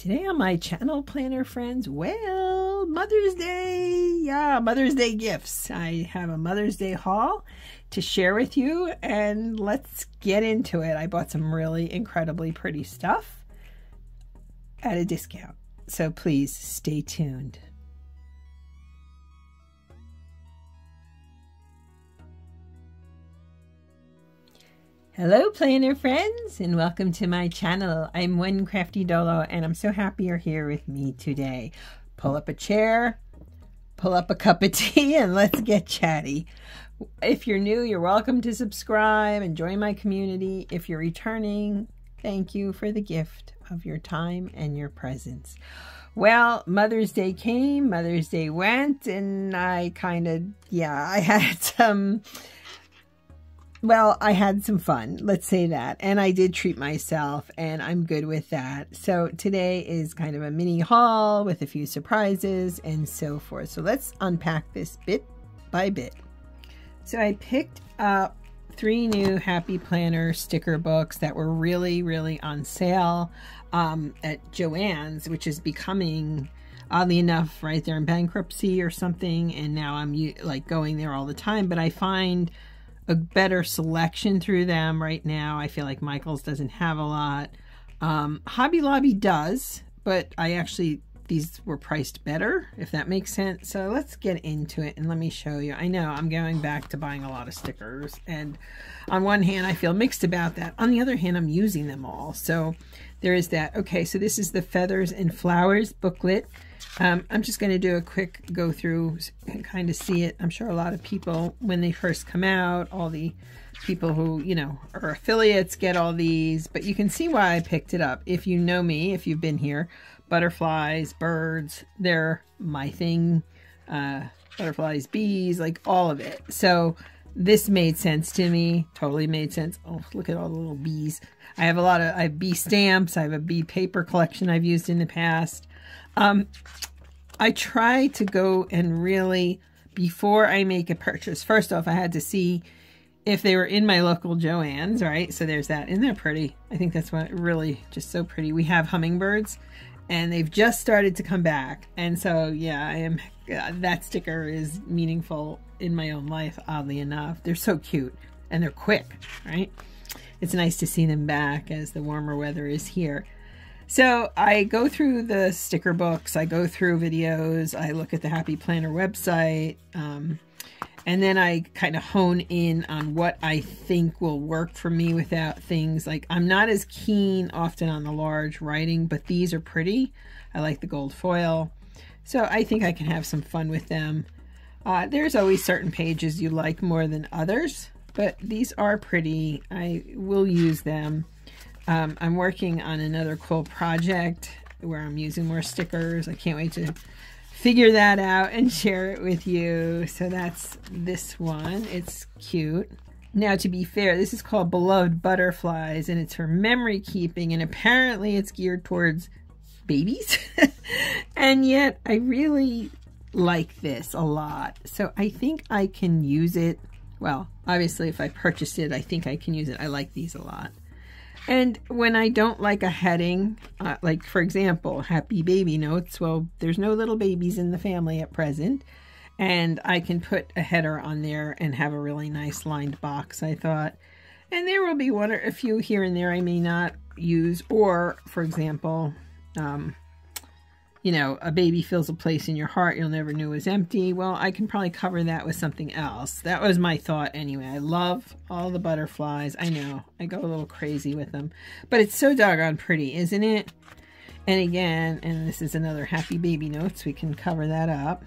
Today on my channel, planner friends, well, Mother's Day, yeah, Mother's Day gifts. I have a Mother's Day haul to share with you, and let's get into it. I bought some really incredibly pretty stuff at a discount, so please stay tuned. Hello planner friends, and welcome to my channel. I'm One Crafty Dolo, and I'm so happy you're here with me today. Pull up a chair, pull up a cup of tea, and let's get chatty. If you're new, you're welcome to subscribe and join my community. If you're returning, thank you for the gift of your time and your presence. Well, Mother's Day came, Mother's Day went, and I had some... Well, I had some fun, let's say that, and I did treat myself, and I'm good with that. So today is kind of a mini haul with a few surprises and so forth. So let's unpack this bit by bit. So I picked up 3 new Happy Planner sticker books that were really on sale at Joann's, which is becoming, oddly enough, right there in bankruptcy or something, and now I'm like going there all the time, but I find a better selection through them right now. I feel like Michael's doesn't have a lot. Hobby Lobby does, but these were priced better, if that makes sense. So let's get into it and let me show you. I know I'm going back to buying a lot of stickers, and on one hand I feel mixed about that. On the other hand, I'm using them all. So there is that. Okay, so this is the Feathers and Flowers booklet. I'm just going to do a quick go through and kind of see it. I'm sure a lot of people, when they first come out, all the people who, you know, are affiliates get all these, but you can see why I picked it up. If you know me, if you've been here, butterflies, birds, they're my thing. Butterflies, bees, like all of it. So this made sense to me, totally made sense. Oh, look at all the little bees. I have bee stamps. I have a bee paper collection I've used in the past. I try to go and really, before I make a purchase, first off, I had to see if they were in my local Joann's, right? So there's that. Isn't that pretty? I think that's what really just so pretty. We have hummingbirds, and they've just started to come back. And so, yeah, that sticker is meaningful in my own life, oddly enough. They're so cute, and they're quick, right? It's nice to see them back as the warmer weather is here. So I go through the sticker books, I go through videos, I look at the Happy Planner website, and then I kind of hone in on what I think will work for me without things like, I'm not as keen often on the large writing, but these are pretty. I like the gold foil, so I think I can have some fun with them. There's always certain pages you like more than others, but these are pretty. I will use them. I'm working on another cool project where I'm using more stickers. I can't wait to figure that out and share it with you. So that's this one. It's cute. Now, to be fair, this is called Beloved Butterflies, and it's for memory keeping, and apparently it's geared towards babies. And yet I really like this a lot. So I think I can use it. Well, obviously if I purchased it, I think I can use it. I like these a lot. And when I don't like a heading, like for example, Happy Baby Notes, well, there's no little babies in the family at present, and I can put a header on there and have a really nice lined box, I thought. And there will be one or a few here and there I may not use, or for example, you know, a baby fills a place in your heart you'll never knew was empty. Well, I can probably cover that with something else. That was my thought anyway. I love all the butterflies. I know, I go a little crazy with them, but it's so doggone pretty, isn't it? And again, and this is another Happy Baby Notes, we can cover that up.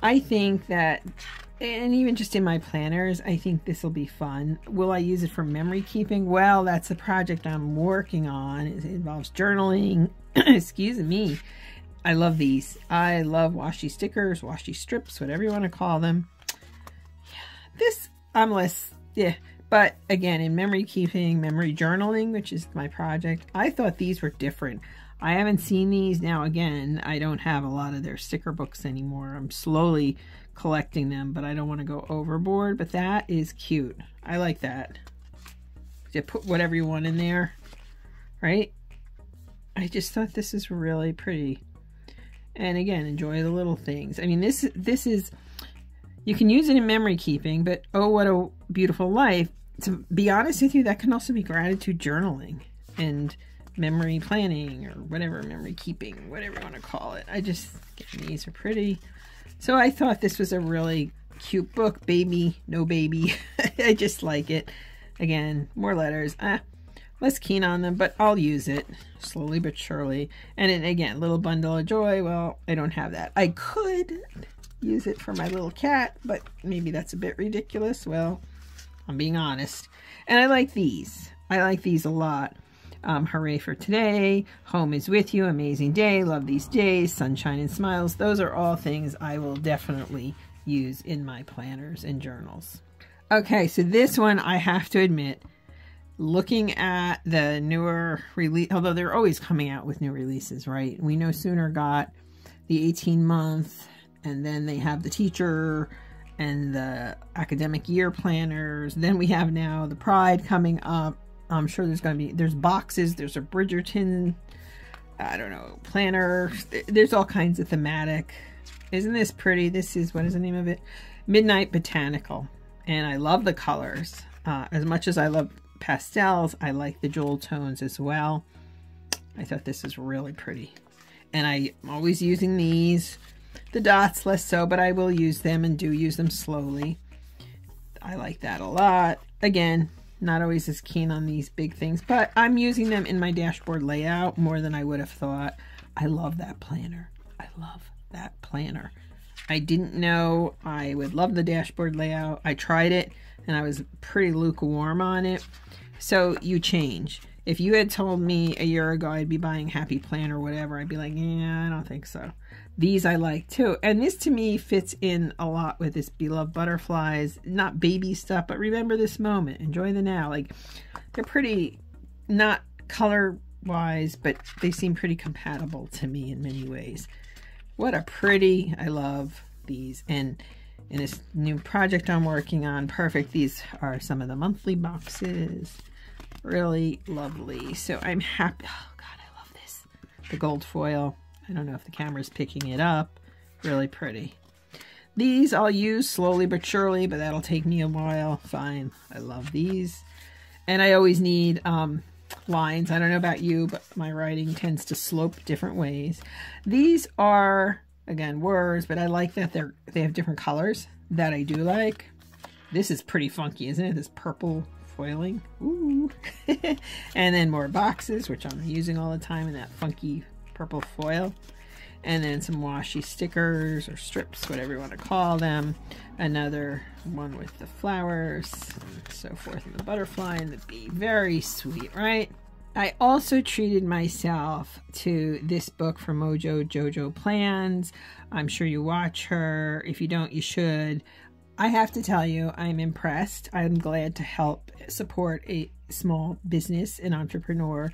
I think that, and even just in my planners, I think this will be fun. Will I use it for memory keeping? Well, that's the project I'm working on. It involves journaling. Excuse me. I love these. I love washi stickers, washi strips, whatever you want to call them. This, I'm less, yeah. But again, in memory keeping, memory journaling, which is my project, I thought these were different. I haven't seen these. Now, again, I don't have a lot of their sticker books anymore. I'm slowly collecting them, but I don't want to go overboard. But that is cute. I like that. You put whatever you want in there, right? I just thought this is really pretty. And again, enjoy the little things. I mean, this is, you can use it in memory keeping, but oh, what a beautiful life. To be honest with you, that can also be gratitude journaling and memory planning, or whatever, memory keeping, whatever you want to call it. These are pretty. So I thought this was a really cute book. Baby, no baby. I just like it. Again, more letters. Less keen on them, but I'll use it slowly but surely. And then again, little bundle of joy. Well, I don't have that. I could use it for my little cat, but maybe that's a bit ridiculous. Well, I'm being honest. And I like these. I like these a lot. Hooray for today. Home is with you. Amazing day. Love these days. Sunshine and smiles. Those are all things I will definitely use in my planners and journals. Okay, so this one, I have to admit, looking at the newer release, although they're always coming out with new releases, right? We no sooner got the 18-month, and then they have the teacher and the academic year planners. Then we have now the Pride coming up. I'm sure there's boxes, there's a Bridgerton, I don't know, planner. There's all kinds of thematic. Isn't this pretty? This is, what is the name of it? Midnight Botanical. And I love the colors. As much as I love pastels, I like the jewel tones as well. I thought this is really pretty. And I'm always using these. The dots less so, but I will use them and do use them slowly. I like that a lot. Again, not always as keen on these big things, but I'm using them in my dashboard layout more than I would have thought. I love that planner. I love that planner. I didn't know I would love the dashboard layout. I tried it and I was pretty lukewarm on it. So you change. If you had told me a year ago I'd be buying Happy Planner or whatever, I'd be like, yeah, I don't think so. These I like too. And this to me fits in a lot with this Beloved Butterflies. Not baby stuff, but remember this moment. Enjoy the now. Like, they're pretty, not color-wise, but they seem pretty compatible to me in many ways. What a pretty, I love these. And in this new project I'm working on, perfect. These are some of the monthly boxes. Really lovely. So I'm happy. Oh God, I love this. The gold foil. I don't know if the camera's picking it up. Really pretty. These I'll use slowly but surely, but that'll take me a while. Fine. I love these. And I always need lines. I don't know about you, but my writing tends to slope different ways. These are, again, words, but I like that they have different colors. That I do like. This is pretty funky, isn't it? This purple foiling. Ooh. And then more boxes, which I'm using all the time in that funky purple foil. And then some washi stickers or strips, whatever you want to call them. Another one with the flowers and so forth, and the butterfly and the bee. Very sweet, right? I also treated myself to this book from Mojo, Jojo Plans. I'm sure you watch her. If you don't, you should. I have to tell you, I'm impressed. I'm glad to help support a small business, an entrepreneur.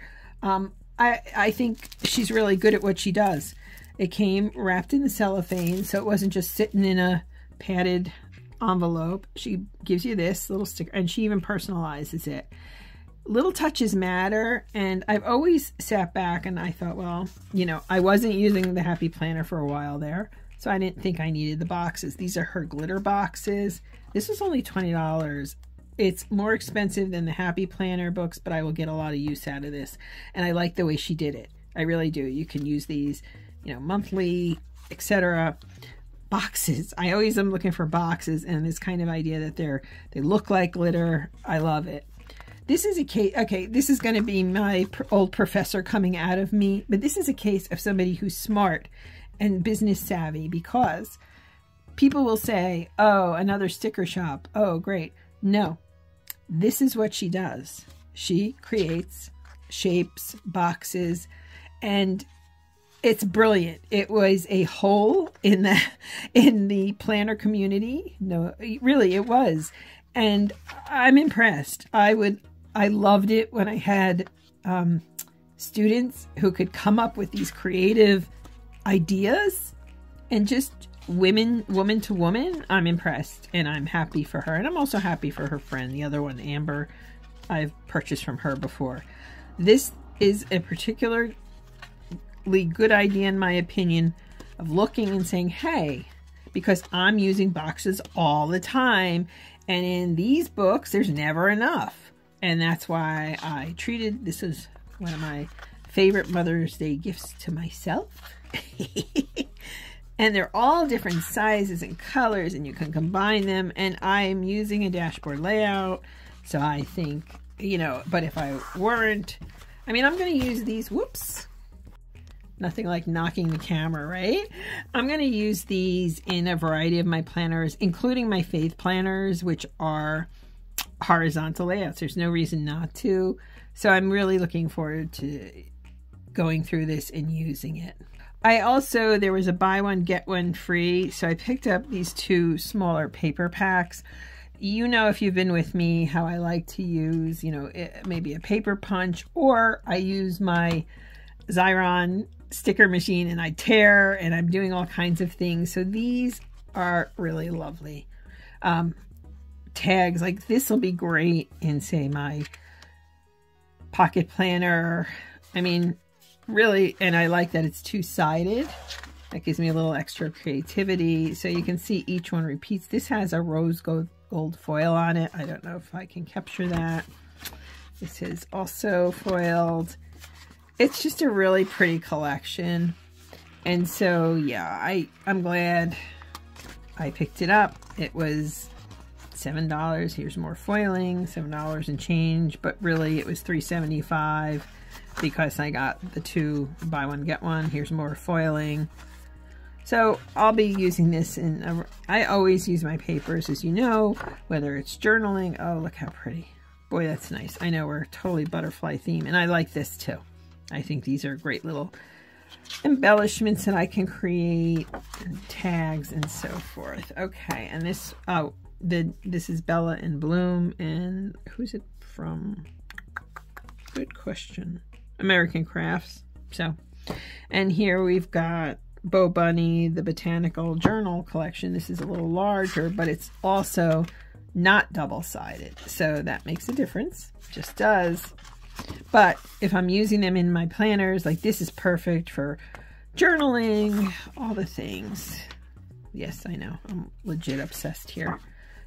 I think she's really good at what she does. It came wrapped in the cellophane, so it wasn't just sitting in a padded envelope. She gives you this little sticker, and she even personalizes it. Little touches matter, and I've always sat back and I thought, well, you know, I wasn't using the Happy Planner for a while there, so I didn't think I needed the boxes. These are her glitter boxes. This was only $20. It's more expensive than the Happy Planner books, but I will get a lot of use out of this. And I like the way she did it. I really do. You can use these, you know, monthly, etc. Boxes. I always am looking for boxes, and this kind of idea that they look like glitter. I love it. This is a case, okay, this is going to be my old professor coming out of me, but this is a case of somebody who's smart and business savvy, because people will say, oh, another sticker shop. Oh, great. No, this is what she does. She creates shapes, boxes, and it's brilliant. It was a hole in the planner community. No, really, it was. And I'm impressed. I loved it when I had students who could come up with these creative ideas, and just woman to woman. I'm impressed, and I'm happy for her. And I'm also happy for her friend, the other one, Amber. I've purchased from her before. This is a particular really good idea, in my opinion, of looking and saying, hey, because I'm using boxes all the time, and in these books, there's never enough. And that's why I treated, this is one of my favorite Mother's Day gifts to myself. And they're all different sizes and colors, and you can combine them. And I'm using a dashboard layout, so I think, you know, but if I weren't, I mean, I'm going to use these, whoops, nothing like knocking the camera, right? I'm going to use these in a variety of my planners, including my faith planners, which are horizontal layouts. There's no reason not to. So I'm really looking forward to going through this and using it. I also, there was a buy one, get one free. So I picked up these 2 smaller paper packs. You know, if you've been with me, how I like to use, you know, maybe a paper punch, or I use my Xyron sticker machine and I tear, and I'm doing all kinds of things. So these are really lovely. Tags, like this will be great in, say, my pocket planner. I mean, really, and I like that it's 2-sided. That gives me a little extra creativity. So you can see each one repeats. This has a rose gold foil on it. I don't know if I can capture that. This is also foiled. It's just a really pretty collection. And so, yeah, I'm glad I picked it up. It was $7. Here's more foiling, $7 and change, but really it was $3.75 because I got the 2 buy one, get one. Here's more foiling. So I'll be using this in, I always use my papers, as you know, whether it's journaling. Oh, look how pretty. Boy, that's nice. I know we're totally butterfly theme, and I like this too. I think these are great little embellishments that I can create, and tags and so forth. Okay, and this, oh, this is Bella and Bloom, and who's it from? Good question. American Crafts. So, and here we've got Bo Bunny, the Botanical Journal collection. This is a little larger, but it's also not double-sided, so that makes a difference. Just does. But if I'm using them in my planners, like this is perfect for journaling, all the things. Yes, I know, I'm legit obsessed here.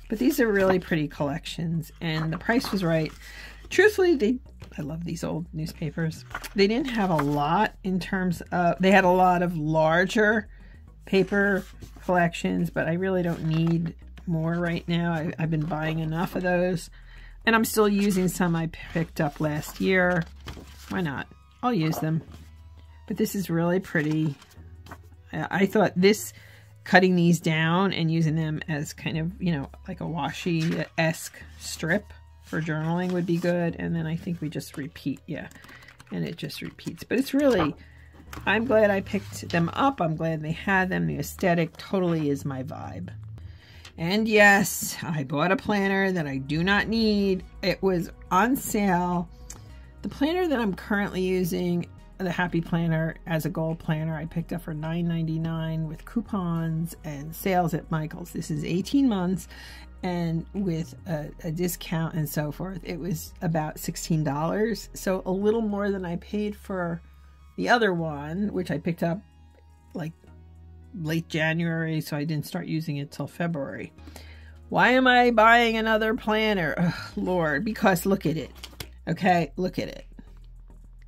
But these are really pretty collections, and the price was right. Truthfully, I love these old newspapers. They didn't have a lot in terms of, they had a lot of larger paper collections, but I really don't need more right now. I've been buying enough of those. And I'm still using some I picked up last year. Why not? I'll use them. But this is really pretty. I thought this, cutting these down and using them as kind of, you know, like a washi-esque strip for journaling would be good. And then I think we just repeat, yeah. And it just repeats. But it's really, I'm glad I picked them up. I'm glad they had them. The aesthetic totally is my vibe. And yes, I bought a planner that I do not need. It was on sale. The planner that I'm currently using, the Happy Planner as a goal planner, I picked up for $9.99 with coupons and sales at Michael's. This is 18 months, and with a discount and so forth, it was about $16. So a little more than I paid for the other one, which I picked up like late January, so I didn't start using it till February. Why am I buying another planner? Ugh, Lord, because look at it. Okay, look at it.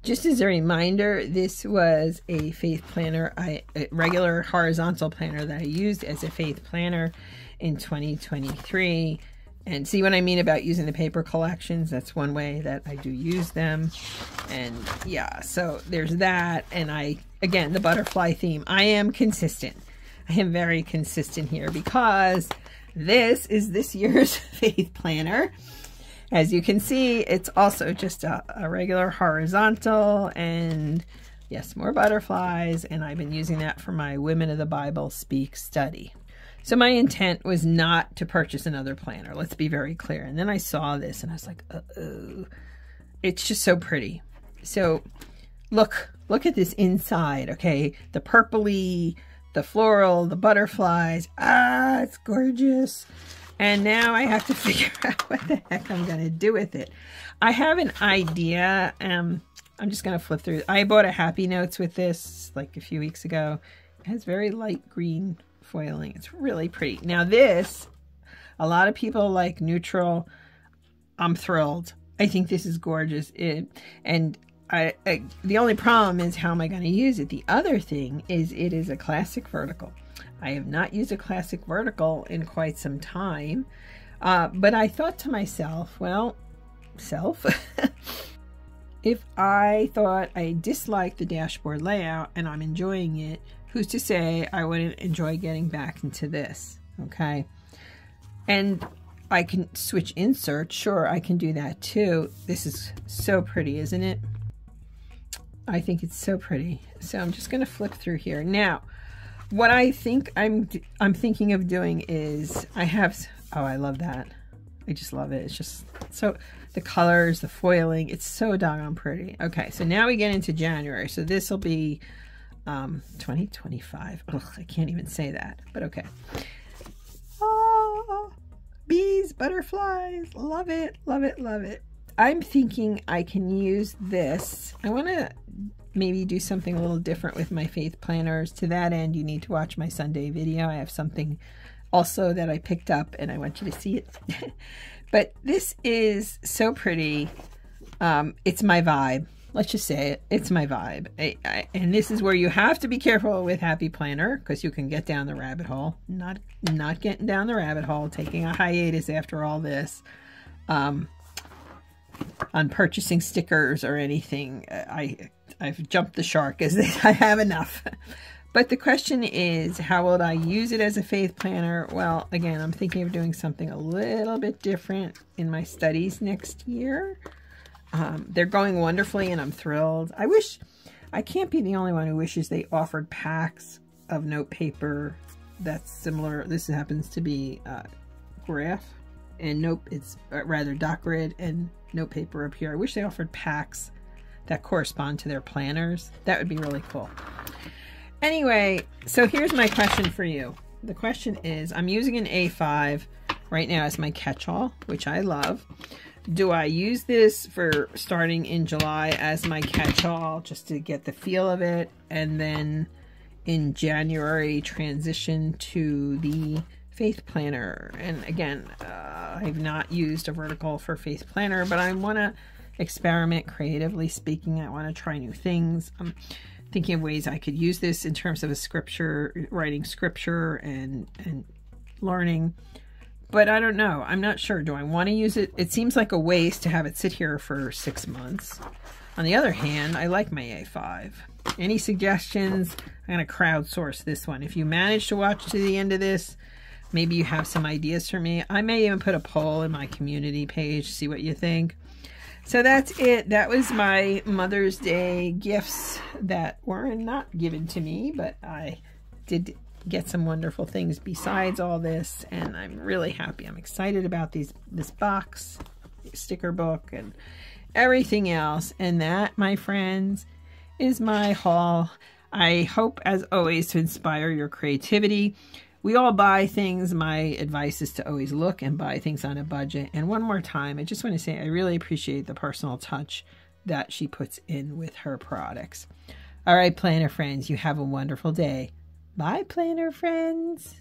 Just as a reminder, this was a faith planner, a regular horizontal planner that I used as a faith planner in 2023. And see what I mean about using the paper collections? That's one way that I do use them. And yeah, so there's that. And again, the butterfly theme. I am consistent. I am very consistent here because this is this year's faith planner. As you can see, it's also just a regular horizontal, and yes, more butterflies. And I've been using that for my Women of the Bible Speak study. So my intent was not to purchase another planner. Let's be very clear. And then I saw this and I was like, uh-oh. It's just so pretty. So look at this inside, okay? The purpley, the floral, the butterflies. Ah, it's gorgeous. And now I have to figure out what the heck I'm going to do with it. I have an idea. I'm just going to flip through. I bought a Happy Notes with this like a few weeks ago. It has very light green foiling. It's really pretty. Now this, a lot of people like neutral. I'm thrilled. I think this is gorgeous. The only problem is, how am I going to use it? The other thing is, it is a classic vertical. I have not used a classic vertical in quite some time, but I thought to myself, well, if I thought I disliked the dashboard layout and I'm enjoying it, who's to say I wouldn't enjoy getting back into this, okay? And I can switch inserts. Sure, I can do that too. This is so pretty, isn't it? I think it's so pretty. So I'm just going to flip through here. Now, what I think I'm thinking of doing is, I have, oh, I love that. I just love it. It's just so, the colors, the foiling, it's so doggone pretty. Okay, so now we get into January. So this will be 2025. Ugh, I can't even say that, but okay. Oh, bees, butterflies, love it, love it, love it. I'm thinking I can use this. I want to maybe do something a little different with my faith planners. To that end, you need to watch my Sunday video. I have something also that I picked up and I want you to see it. But this is so pretty. It's my vibe. Let's just say it. It's my vibe. And this is where you have to be careful with Happy Planner, because you can get down the rabbit hole. Not getting down the rabbit hole, taking a hiatus after all this. On purchasing stickers or anything. I've jumped the shark, as I have enough. But the question is, how will I use it as a faith planner? Well, again, I'm thinking of doing something a little bit different in my studies next year. They're going wonderfully and I'm thrilled. I can't be the only one who wishes they offered packs of note paper that's similar. This happens to be graph and nope, it's rather dot grid and note paper up here. I wish they offered packs that correspond to their planners. That would be really cool. Anyway, so here's my question for you. The question is, I'm using an A5 right now as my catch-all, which I love. Do I use this for starting in July as my catch-all just to get the feel of it, and then in January transition to the faith planner? And again, I've not used a vertical for faith planner, but I want to experiment, creatively speaking. I want to try new things. I'm thinking of ways I could use this in terms of a scripture, writing scripture and learning. But I don't know. I'm not sure. Do I want to use it? It seems like a waste to have it sit here for 6 months. On the other hand, I like my A5. Any suggestions? I'm going to crowdsource this one. If you manage to watch to the end of this, maybe you have some ideas for me. I may even put a poll in my community page, see what you think. So that's it. That was my Mother's Day gifts that were not given to me, but I did get some wonderful things besides all this, and I'm really happy. I'm excited about this box, sticker book, and everything else. And that, my friends, is my haul. I hope, as always, to inspire your creativity. We all buy things. My advice is to always look and buy things on a budget. And one more time, I just want to say I really appreciate the personal touch that she puts in with her products. All right, planner friends, you have a wonderful day. Bye, planner friends.